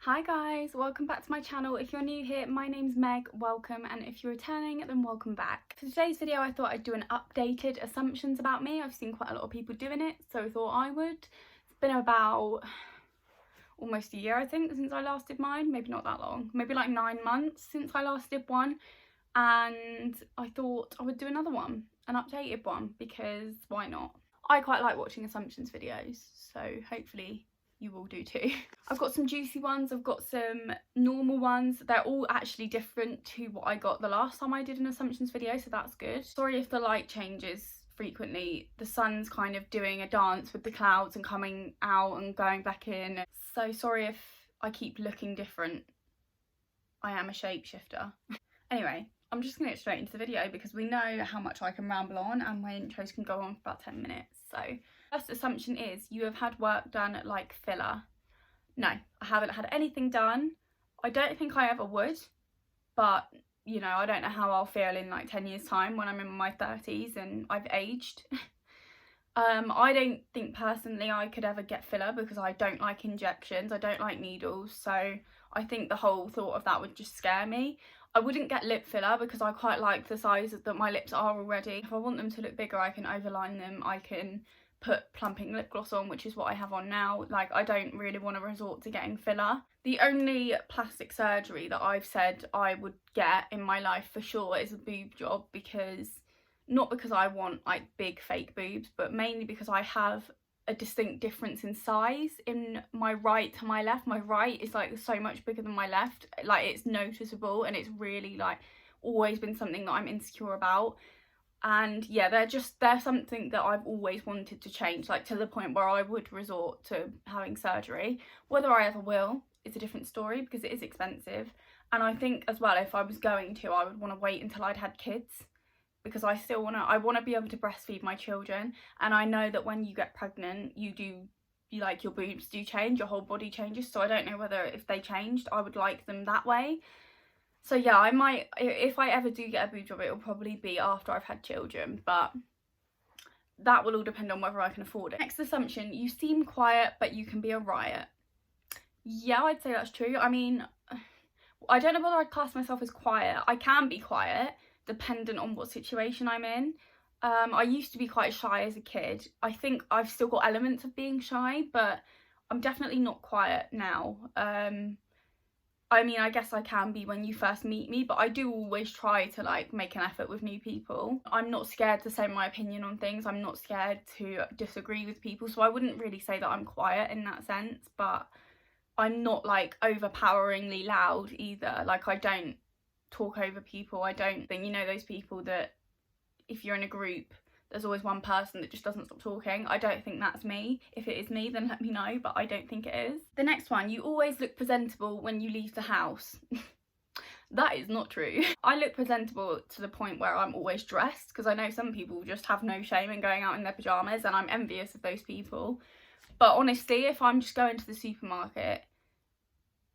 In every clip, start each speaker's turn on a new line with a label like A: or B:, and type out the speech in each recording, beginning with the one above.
A: Hi guys, welcome back to my channel. If you're new here, my name's Meg, welcome, and if you're returning, then welcome back. For today's video, I thought I'd do an updated assumptions about me. I've seen quite a lot of people doing it, so I thought I would. It's been about almost a year, I think, since I last did mine. Maybe not that long, maybe like 9 months since I last did one, and I thought I would do another one, an updated one, because why not? I quite like watching assumptions videos, so hopefully you will do too. I've got some juicy ones, I've got some normal ones. They're all actually different to what I got the last time I did an assumptions video, so that's good. Sorry if the light changes frequently. The sun's kind of doing a dance with the clouds and coming out and going back in. So sorry if I keep looking different. I am a shapeshifter. Anyway, I'm just gonna get straight into the video because we know how much I can ramble on and my intros can go on for about 10 minutes. So first assumption is you have had work done like filler. No, I haven't had anything done. I don't think I ever would, but you know, I don't know how I'll feel in like 10 years time when I'm in my 30s and I've aged. I don't think personally I could ever get filler because I don't like injections, I don't like needles, so I think the whole thought of that would just scare me. I wouldn't get lip filler because I quite like the size that my lips are already. If I want them to look bigger, I can overline them, I can put plumping lip gloss on, which is what I have on now. Like, I don't really want to resort to getting filler. The only plastic surgery that I've said I would get in my life for sure is a boob job, because not because I want like big fake boobs, but mainly because I have a distinct difference in size in my right to my left. My right is like so much bigger than my left, like it's noticeable, and it's really like always been something that I'm insecure about. And yeah, they're something that I've always wanted to change, like to the point where I would resort to having surgery. Whether I ever will is a different story because it is expensive, and I think as well if I was going to, I would want to wait until I'd had kids, because I want to be able to breastfeed my children, and I know that when you get pregnant you like your boobs do change, your whole body changes, so I don't know whether if they changed I would like them that way. So yeah, I might, if I ever do get a boob job, it will probably be after I've had children, but that will all depend on whether I can afford it. Next assumption, you seem quiet but you can be a riot. Yeah, I'd say that's true. I mean, I don't know whether I'd class myself as quiet. I can be quiet dependent on what situation I'm in. I used to be quite shy as a kid. I think I've still got elements of being shy, but I'm definitely not quiet now. I mean, I guess I can be when you first meet me, but I do always try to like make an effort with new people. I'm not scared to say my opinion on things. I'm not scared to disagree with people, so I wouldn't really say that I'm quiet in that sense, but I'm not like overpoweringly loud either. Like, I don't talk over people. I don't think, you know, those people that if you're in a group there's always one person that just doesn't stop talking. I don't think that's me. If it is me, then let me know, but I don't think it is. The next one, you always look presentable when you leave the house. That is not true. I look presentable to the point where I'm always dressed, because I know some people just have no shame in going out in their pyjamas, and I'm envious of those people. But honestly, if I'm just going to the supermarket,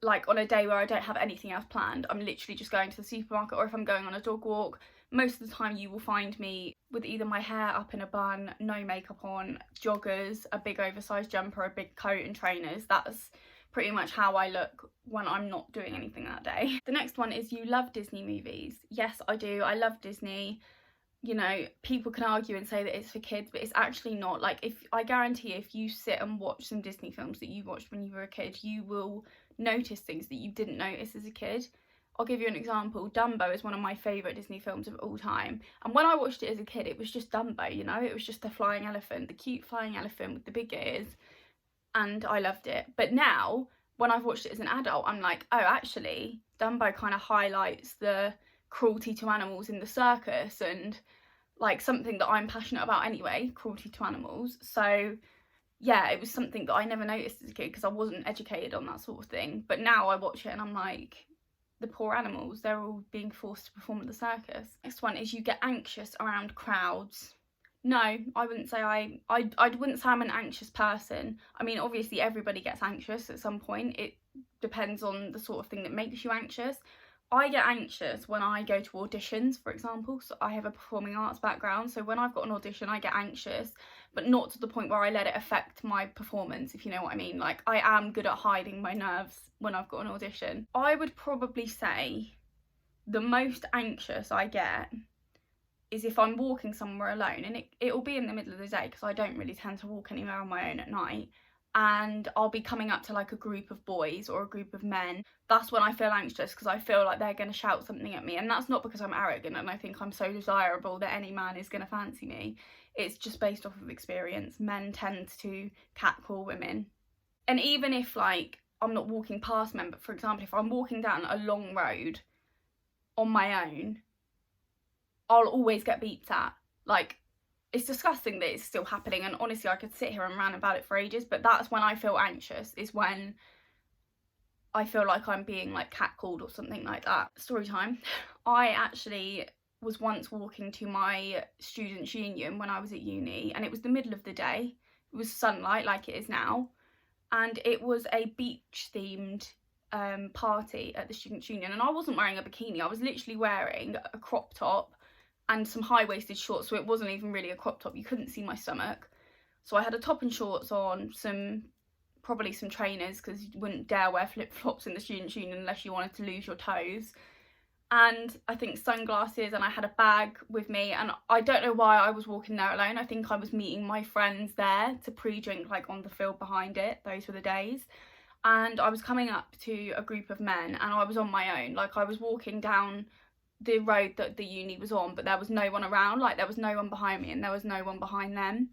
A: like on a day where I don't have anything else planned, I'm literally just going to the supermarket, or if I'm going on a dog walk, most of the time you will find me with either my hair up in a bun, no makeup on, joggers, a big oversized jumper, a big coat and trainers. That's pretty much how I look when I'm not doing anything that day. The next one is you love Disney movies. Yes, I do. I love Disney. You know, people can argue and say that it's for kids, but it's actually not. Like, I guarantee if you sit and watch some Disney films that you watched when you were a kid, you will notice things that you didn't notice as a kid. I'll give you an example. Dumbo is one of my favourite Disney films of all time, and when I watched it as a kid it was just Dumbo, you know, it was just the flying elephant, the cute flying elephant with the big ears, and I loved it. But now when I've watched it as an adult, I'm like, oh, actually Dumbo kind of highlights the cruelty to animals in the circus, and like something that I'm passionate about anyway, cruelty to animals. So yeah, it was something that I never noticed as a kid because I wasn't educated on that sort of thing, but now I watch it and I'm like, the poor animals, they're all being forced to perform at the circus. Next one is you get anxious around crowds. No, I wouldn't say I wouldn't say I'm an anxious person. I mean, obviously everybody gets anxious at some point. It depends on the sort of thing that makes you anxious. I get anxious when I go to auditions, for example. So I have a performing arts background, so when I've got an audition I get anxious, but not to the point where I let it affect my performance, if you know what I mean. Like, I am good at hiding my nerves when I've got an audition. I would probably say the most anxious I get is if I'm walking somewhere alone, and it'll be in the middle of the day because I don't really tend to walk anywhere on my own at night, and I'll be coming up to like a group of boys or a group of men. That's when I feel anxious, because I feel like they're going to shout something at me, and that's not because I'm arrogant and I think I'm so desirable that any man is going to fancy me. It's just based off of experience. Men tend to catcall women. And even if like I'm not walking past men, but for example if I'm walking down a long road on my own, I'll always get beeped at. Like, it's disgusting that it's still happening, and honestly I could sit here and rant about it for ages, but that's when I feel anxious, is when I feel like I'm being like catcalled or something like that. Story time. I actually was once walking to my students' union when I was at uni, and it was the middle of the day. It was sunlight like it is now, and it was a beach themed party at the students' union, and I wasn't wearing a bikini. I was literally wearing a crop top and some high-waisted shorts, so it wasn't even really a crop top. You couldn't see my stomach. So I had a top and shorts on, probably some trainers, because you wouldn't dare wear flip-flops in the students' union unless you wanted to lose your toes, and I think sunglasses, and I had a bag with me, and I don't know why I was walking there alone. I think I was meeting my friends there to pre-drink, like on the field behind it. Those were the days. And I was coming up to a group of men, and I was on my own. Like, I was walking down the road that the uni was on, but there was no one around. Like, there was no one behind me and there was no one behind them.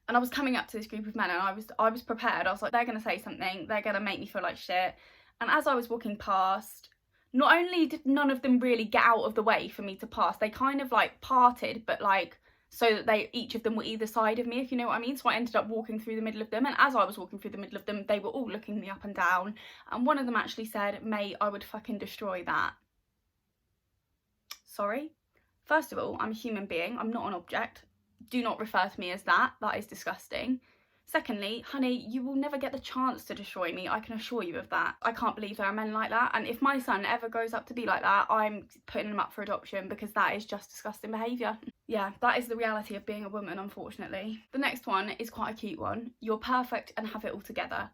A: And I was coming up to this group of men, and I was prepared. I was like, they're gonna say something, they're gonna make me feel like shit. And as I was walking past, not only did none of them really get out of the way for me to pass, they kind of like parted, but like so that each of them were either side of me, if you know what I mean. So I ended up walking through the middle of them, and as I was walking through the middle of them, they were all looking me up and down, and one of them actually said, "Mate, I would fucking destroy that." Sorry? First of all, I'm a human being, I'm not an object. Do not refer to me as that. That is disgusting. Secondly, honey, you will never get the chance to destroy me, I can assure you of that. I can't believe there are men like that, and if my son ever grows up to be like that, I'm putting him up for adoption, because that is just disgusting behaviour. Yeah, that is the reality of being a woman, unfortunately. The next one is quite a cute one. You're perfect and have it all together.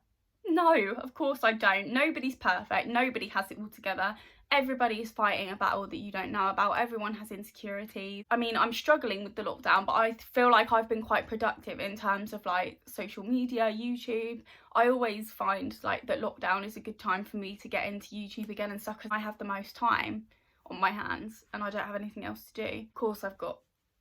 A: No, of course I don't. Nobody's perfect, nobody has it all together. Everybody is fighting a battle that you don't know about. Everyone has insecurities. I mean, I'm struggling with the lockdown, but I feel like I've been quite productive in terms of like social media, YouTube. I always find like that lockdown is a good time for me to get into YouTube again and stuff, because I have the most time on my hands and I don't have anything else to do. Of course I've got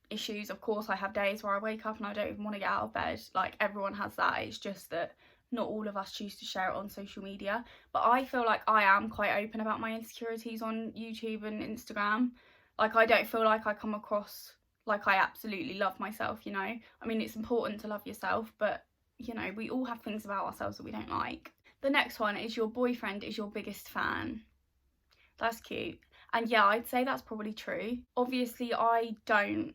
A: issues. Of course I have days where I wake up and I don't even want to get out of bed. Like, everyone has that. It's just that not all of us choose to share it on social media, but I feel like I am quite open about my insecurities on YouTube and Instagram. Like, I don't feel like I come across like I absolutely love myself, you know. I mean, it's important to love yourself, but you know, we all have things about ourselves that we don't like. The next one is your boyfriend is your biggest fan. That's cute. And yeah, I'd say that's probably true. Obviously I don't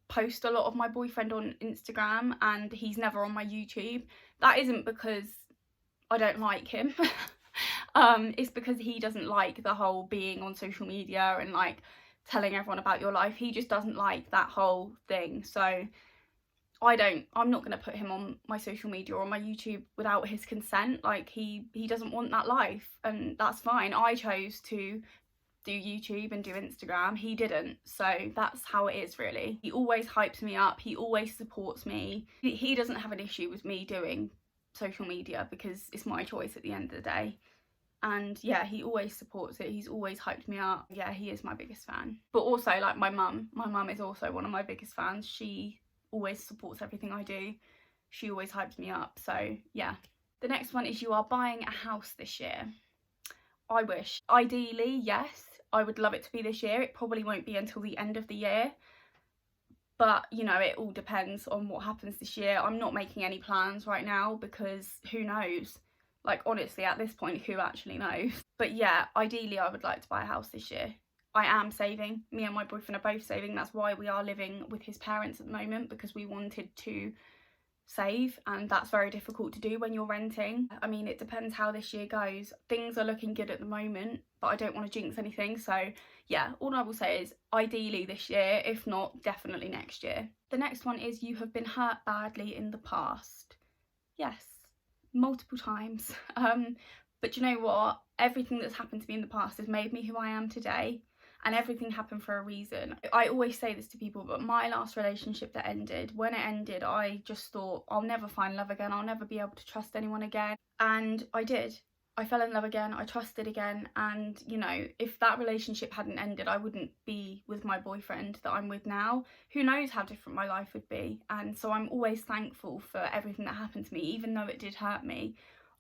A: post a lot of my boyfriend on Instagram, and he's never on my YouTube. That isn't because I don't like him. It's because he doesn't like the whole being on social media and like telling everyone about your life. He just doesn't like that whole thing. So I'm not going to put him on my social media or on my YouTube without his consent. Like, he doesn't want that life, and that's fine. I chose to do YouTube and do Instagram, he didn't, so that's how it is really. He always hypes me up, he always supports me. He doesn't have an issue with me doing social media because it's my choice at the end of the day. And yeah, he always supports it, he's always hyped me up. Yeah, he is my biggest fan. But also, like, my mum is also one of my biggest fans. She always supports everything I do, she always hypes me up, so yeah. The next one is you are buying a house this year. I wish. Ideally, yes, I would love it to be this year. It probably won't be until the end of the year, but you know, it all depends on what happens this year. I'm not making any plans right now because who knows? Like, honestly, at this point, who actually knows? But yeah, ideally I would like to buy a house this year. I am saving. Me and my boyfriend are both saving. That's why we are living with his parents at the moment, because we wanted to save, and that's very difficult to do when you're renting. I mean, it depends how this year goes. Things are looking good at the moment, but I don't want to jinx anything, so yeah, all I will say is ideally this year, if not definitely next year. The next one is you have been hurt badly in the past. Yes, multiple times. But you know what, everything that's happened to me in the past has made me who I am today, and everything happened for a reason. I always say this to people, but my last relationship that ended, when it ended, I just thought I'll never find love again, I'll never be able to trust anyone again, and I did. I fell in love again, I trusted again, and you know, if that relationship hadn't ended, I wouldn't be with my boyfriend that I'm with now. Who knows how different my life would be. And so I'm always thankful for everything that happened to me, even though it did hurt me.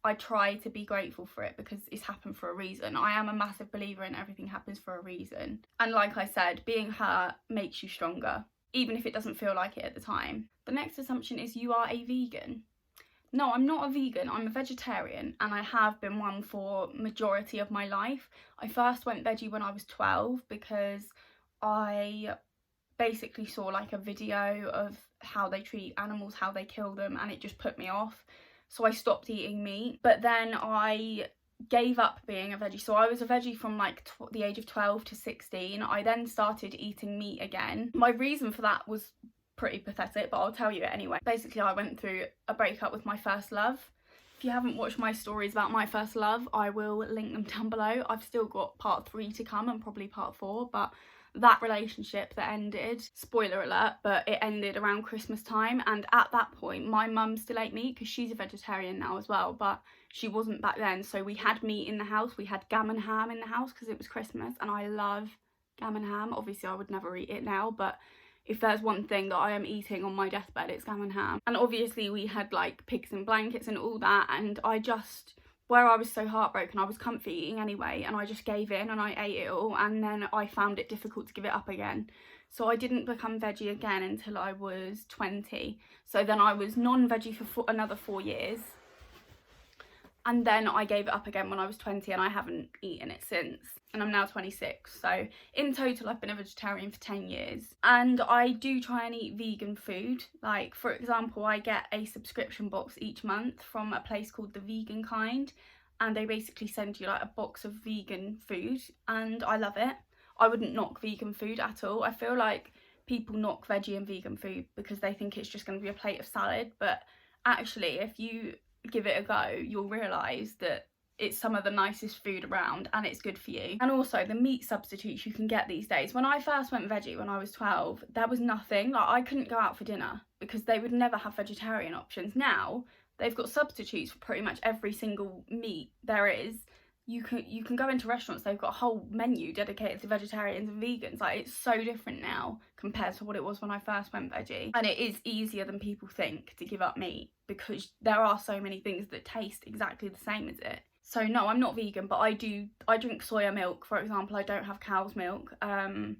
A: I try to be grateful for it because it's happened for a reason. I am a massive believer in everything happens for a reason. And like I said, being hurt makes you stronger, even if it doesn't feel like it at the time. The next assumption is you are a vegan. No, I'm not a vegan, I'm a vegetarian, and I have been one for majority of my life. I first went veggie when I was 12 because I basically saw like a video of how they treat animals, how they kill them, and it just put me off. So I stopped eating meat, but then I gave up being a veggie. So I was a veggie from like the age of 12 to 16. I then started eating meat again. My reason for that was pretty pathetic, but I'll tell you it anyway. Basically, I went through a breakup with my first love. If you haven't watched my stories about my first love, I will link them down below. I've still got part 3 to come and probably part 4, but that relationship that ended, spoiler alert, but it ended around Christmas time, and at that point my mum still ate meat because she's a vegetarian now as well, but she wasn't back then. So we had meat in the house, we had gammon ham in the house because it was Christmas, and I love gammon ham. Obviously I would never eat it now, but if there's one thing that I am eating on my deathbed, it's gammon ham. And obviously we had like pigs in blankets and all that, and I just, where I was so heartbroken, I was comfy eating anyway, and I just gave in and I ate it all, and then I found it difficult to give it up again. So I didn't become veggie again until I was 20. So then I was non-veggie for another 4 years. And then I gave it up again when I was 20, and I haven't eaten it since. And I'm now 26. So in total, I've been a vegetarian for 10 years. And I do try and eat vegan food. Like, for example, I get a subscription box each month from a place called The Vegan Kind. And they basically send you like a box of vegan food. And I love it. I wouldn't knock vegan food at all. I feel like people knock veggie and vegan food because they think it's just going to be a plate of salad. But actually, if you give it a go, you'll realise that it's some of the nicest food around and it's good for you. And also the meat substitutes you can get these days. When I first went veggie when I was 12, there was nothing. Like, I couldn't go out for dinner because they would never have vegetarian options. Now they've got substitutes for pretty much every single meat there is. You can go into restaurants, they've got a whole menu dedicated to vegetarians and vegans. Like, it's so different now compared to what it was when I first went veggie. And it is easier than people think to give up meat because there are so many things that taste exactly the same as it. So no, I'm not vegan, but I drink soya milk, for example. I don't have cow's milk. And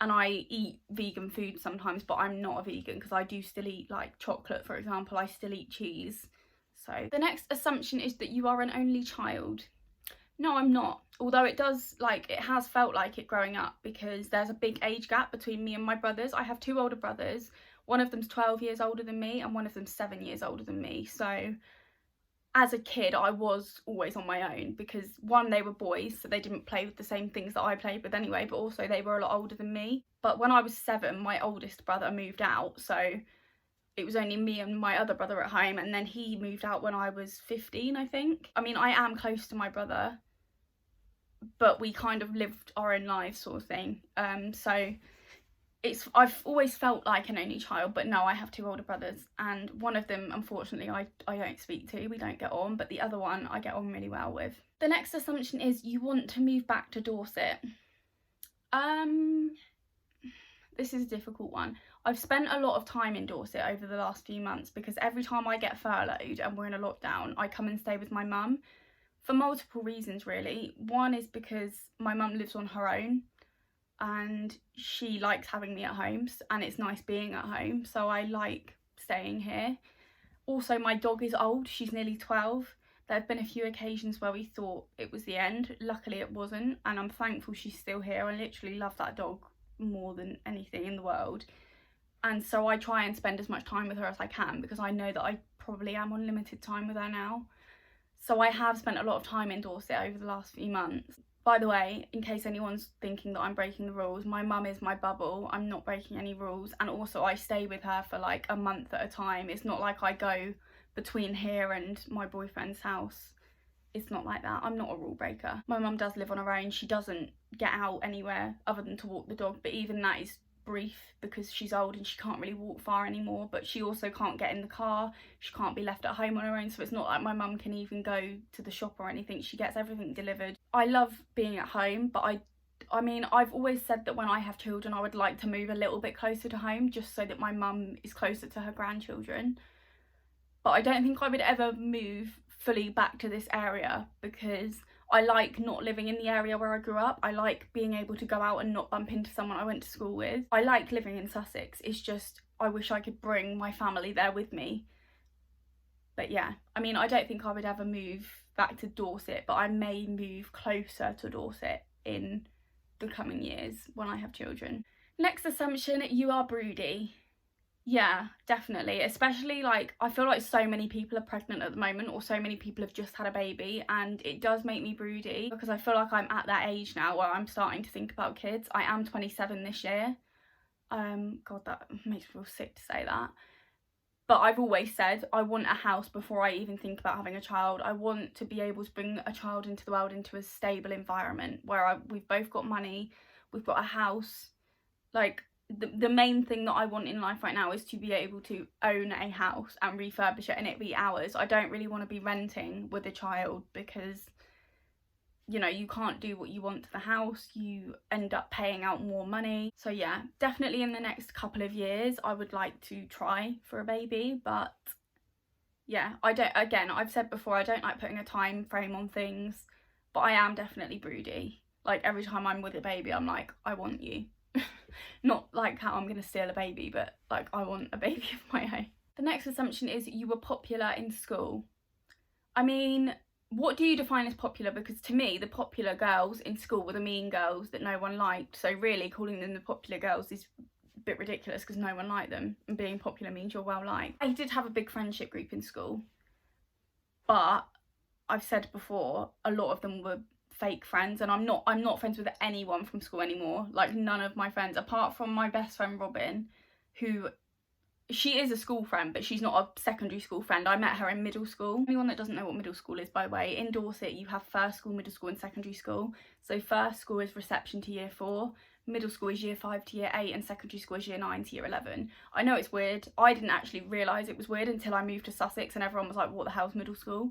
A: I eat vegan food sometimes, but I'm not a vegan because I do still eat like chocolate, for example. I still eat cheese. So the next assumption is that you are an only child. No, I'm not. Although it has felt like it growing up because there's a big age gap between me and my brothers. I have 2 older brothers. One of them's 12 years older than me and one of them's 7 years older than me. So as a kid, I was always on my own because, one, they were boys, so they didn't play with the same things that I played with anyway, but also they were a lot older than me. But when I was 7, my oldest brother moved out, so it was only me and my other brother at home, and then he moved out when I was 15, I think. I mean, I am close to my brother, but we kind of lived our own lives sort of thing. So I've always felt like an only child, but no, I have 2 older brothers, and one of them, unfortunately, I don't speak to. We don't get on, but the other one I get on really well with. The next assumption is you want to move back to Dorset. This is a difficult one. I've spent a lot of time in Dorset over the last few months because every time I get furloughed and we're in a lockdown, I come and stay with my mum for multiple reasons, really. One is because my mum lives on her own and she likes having me at home, and it's nice being at home, so I like staying here. Also, my dog is old, she's nearly 12. There have been a few occasions where we thought it was the end. Luckily it wasn't, and I'm thankful she's still here. I literally love that dog more than anything in the world. and so I try and spend as much time with her as I can, because I know that I probably am on limited time with her now. So I have spent a lot of time in Dorset over the last few months. By the way, in case anyone's thinking that I'm breaking the rules, my mum is my bubble. I'm not breaking any rules, and also I stay with her for like a month at a time. It's not like I go between here and my boyfriend's house. It's not like that. I'm not a rule breaker. My mum does live on her own. She doesn't get out anywhere other than to walk the dog, but even that is brief because she's old and she can't really walk far anymore. But she also can't get in the car. She can't be left at home on her own, so it's not like my mum can even go to the shop or anything. She gets everything delivered. I love being at home, but I mean, I've always said that when I have children I would like to move a little bit closer to home, just so that my mum is closer to her grandchildren. But I don't think I would ever move fully back to this area, because I like not living in the area where I grew up. I like being able to go out and not bump into someone I went to school with. I like living in Sussex. It's just I wish I could bring my family there with me. But yeah, I mean, I don't think I would ever move back to Dorset, but I may move closer to Dorset in the coming years when I have children. Next assumption, you are broody. Yeah, definitely. Especially, like, I feel like so many people are pregnant at the moment, or so many people have just had a baby, and it does make me broody, because I feel like I'm at that age now where I'm starting to think about kids. I am 27 this year. God, that makes me feel sick to say that. But I've always said I want a house before I even think about having a child. I want to be able to bring a child into the world into a stable environment where we've both got money, we've got a house. Like, the main thing that I want in life right now is to be able to own a house and refurbish it and it be ours. I don't really want to be renting with a child, because, you know, you can't do what you want to the house. You end up paying out more money. So yeah, definitely in the next couple of years I would like to try for a baby. But yeah, again, I've said before, I don't like putting a time frame on things, but I am definitely broody. Like, every time I'm with a baby I'm like, I want you. Not like how I'm going to steal a baby, but like, I want a baby of my own. The next assumption is you were popular in school. I mean, what do you define as popular? Because to me, the popular girls in school were the mean girls that no one liked. So really, calling them the popular girls is a bit ridiculous, because no one liked them, and being popular means you're well liked. I did have a big friendship group in school, but I've said before, a lot of them were fake friends, and I'm not friends with anyone from school anymore. Like, none of my friends, apart from my best friend Robin, who, she is a school friend, but she's not a secondary school friend. I met her in middle school. Anyone that doesn't know what middle school is, by the way, in Dorset you have first school, middle school and secondary school. So first school is reception to year 4, middle school is year 5 to year 8, and secondary school is year 9 to year 11. I know it's weird. I didn't actually realise it was weird until I moved to Sussex and everyone was like, what the hell's middle school?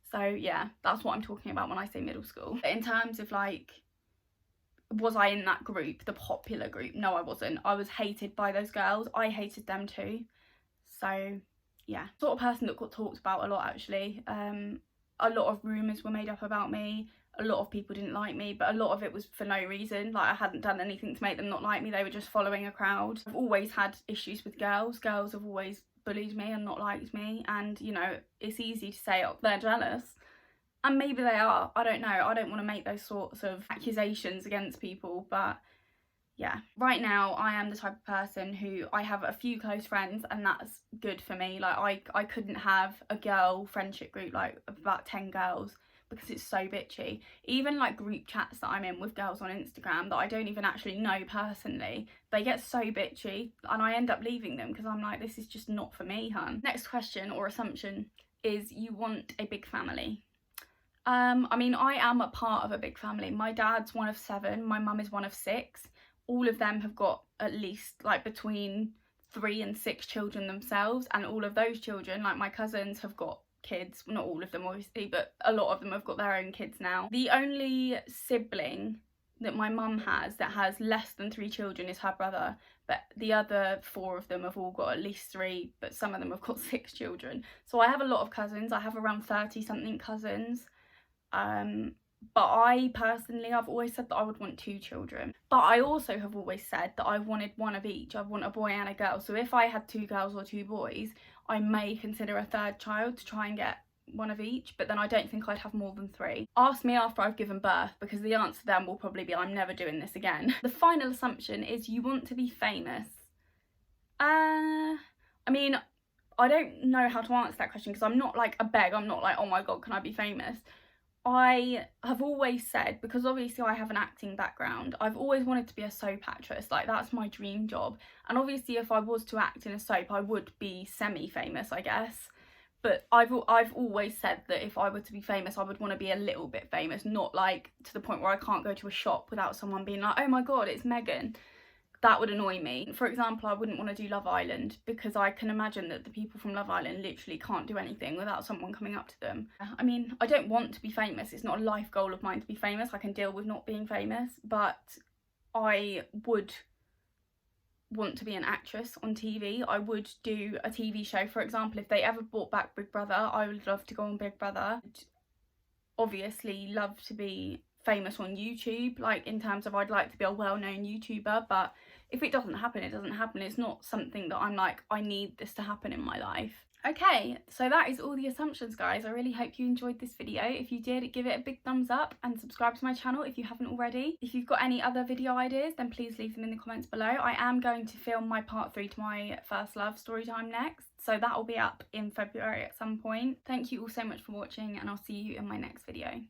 A: So yeah, that's what I'm talking about when I say middle school. But in terms of like, was I in that group, the popular group? No, I wasn't. I was hated by those girls. I hated them too. So yeah, sort of person that got talked about a lot, actually. A lot of rumours were made up about me. A lot of people didn't like me, but a lot of it was for no reason. Like, I hadn't done anything to make them not like me. They were just following a crowd. I've always had issues with girls. Girls have always bullied me and not liked me, and you know, it's easy to say, oh, they're jealous, and maybe they are. I don't know. I don't want to make those sorts of accusations against people, but yeah, right now I am the type of person who, I have a few close friends and that's good for me. Like, I couldn't have a girl friendship group like of about 10 girls, because it's so bitchy. Even like group chats that I'm in with girls on Instagram that I don't even actually know personally, they get so bitchy and I end up leaving them, because I'm like, this is just not for me, hun. Next question or assumption is you want a big family. I mean, I am a part of a big family. My dad's one of 7, my mum is one of 6. All of them have got at least like between 3 and 6 children themselves, and all of those children, like my cousins, have got kids. Not all of them obviously, but a lot of them have got their own kids now. The only sibling that my mum has that has less than 3 children is her brother, but the other 4 of them have all got at least 3, but some of them have got 6 children. So I have a lot of cousins. I have around 30 something cousins. But I personally, I've always said that I would want 2 children. But I also have always said that I wanted one of each. I want a boy and a girl. So if I had 2 girls or 2 boys, I may consider a 3rd child to try and get one of each, but then I don't think I'd have more than 3. Ask me after I've given birth, because the answer then will probably be I'm never doing this again. The final assumption is you want to be famous. I mean, I don't know how to answer that question because I'm not like a beg. I'm not like, oh my god, can I be famous? I have always said, because obviously I have an acting background, I've always wanted to be a soap actress. Like, that's my dream job. And obviously if I was to act in a soap, I would be semi-famous, I guess. But I've always said that if I were to be famous, I would want to be a little bit famous, not like to the point where I can't go to a shop without someone being like, oh my god, it's Megan. That would annoy me. For example, I wouldn't want to do Love Island because I can imagine that the people from Love Island literally can't do anything without someone coming up to them. I mean, I don't want to be famous. It's not a life goal of mine to be famous. I can deal with not being famous, but I would want to be an actress on TV. I would do a TV show. For example, if they ever brought back Big Brother, I would love to go on Big Brother. I'd obviously love to be famous on YouTube, like in terms of I'd like to be a well-known YouTuber, but if it doesn't happen, it doesn't happen. It's not something that I'm like, I need this to happen in my life. Okay, so that is all the assumptions, guys. I really hope you enjoyed this video. If you did, give it a big thumbs up and subscribe to my channel if you haven't already. If you've got any other video ideas, then please leave them in the comments below. I am going to film my part 3 to my first love story time next, so that will be up in February at some point. Thank you all so much for watching, and I'll see you in my next video.